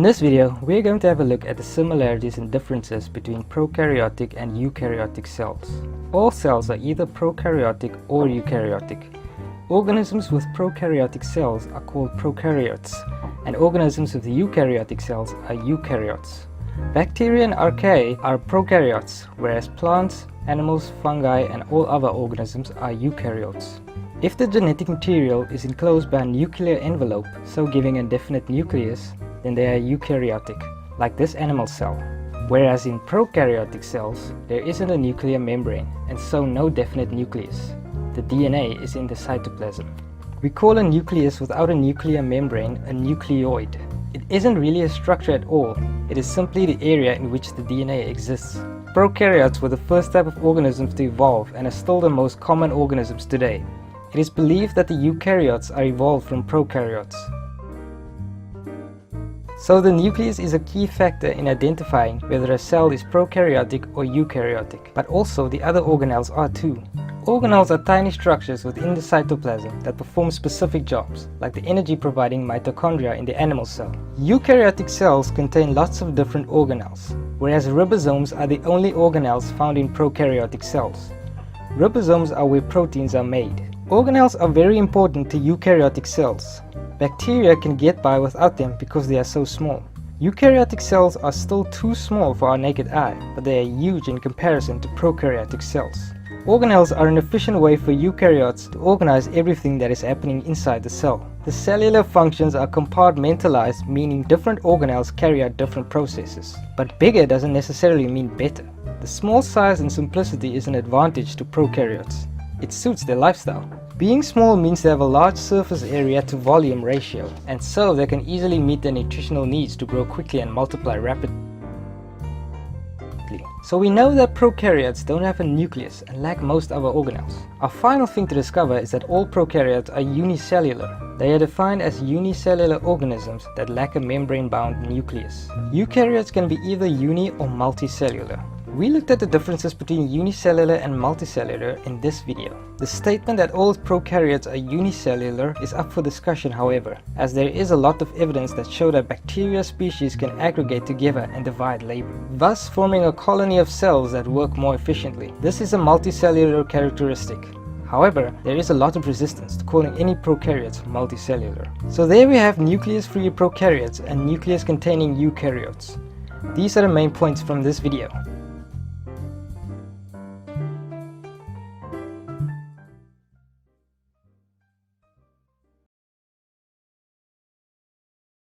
this video, we're going to have a look at the similarities and differences between prokaryotic and eukaryotic cells. All cells are either prokaryotic or eukaryotic. Organisms with prokaryotic cells are called prokaryotes, and organisms with eukaryotic cells are eukaryotes. Bacteria and archaea are prokaryotes, whereas plants, animals, fungi, and all other organisms are eukaryotes. If the genetic material is enclosed by a nuclear envelope, so giving a definite nucleus, then they are eukaryotic, like this animal cell. Whereas in prokaryotic cells, there isn't a nuclear membrane, and so no definite nucleus. The DNA is in the cytoplasm. We call a nucleus without a nuclear membrane a nucleoid. It isn't really a structure at all, it is simply the area in which the DNA exists. Prokaryotes were the first type of organisms to evolve and are still the most common organisms today. It is believed that the eukaryotes are evolved from prokaryotes. So the nucleus is a key factor in identifying whether a cell is prokaryotic or eukaryotic, but also the other organelles are too. Organelles are tiny structures within the cytoplasm that perform specific jobs, like the energy-providing mitochondria in the animal cell. Eukaryotic cells contain lots of different organelles, whereas ribosomes are the only organelles found in prokaryotic cells. Ribosomes are where proteins are made. Organelles are very important to eukaryotic cells. Bacteria can get by without them because they are so small. Eukaryotic cells are still too small for our naked eye, but they are huge in comparison to prokaryotic cells. Organelles are an efficient way for eukaryotes to organize everything that is happening inside the cell. The cellular functions are compartmentalized, meaning different organelles carry out different processes. But bigger doesn't necessarily mean better. The small size and simplicity is an advantage to prokaryotes. It suits their lifestyle. Being small means they have a large surface area to volume ratio, and so they can easily meet their nutritional needs to grow quickly and multiply rapidly. So we know that prokaryotes don't have a nucleus and lack most other organelles. Our final thing to discover is that all prokaryotes are unicellular. They are defined as unicellular organisms that lack a membrane-bound nucleus. Eukaryotes can be either uni or multicellular. We looked at the differences between unicellular and multicellular in this video. The statement that all prokaryotes are unicellular is up for discussion, however, as there is a lot of evidence that show that bacteria species can aggregate together and divide labor, thus forming a colony of cells that work more efficiently. This is a multicellular characteristic. However, there is a lot of resistance to calling any prokaryotes multicellular. So there we have nucleus-free prokaryotes and nucleus-containing eukaryotes. These are the main points from this video.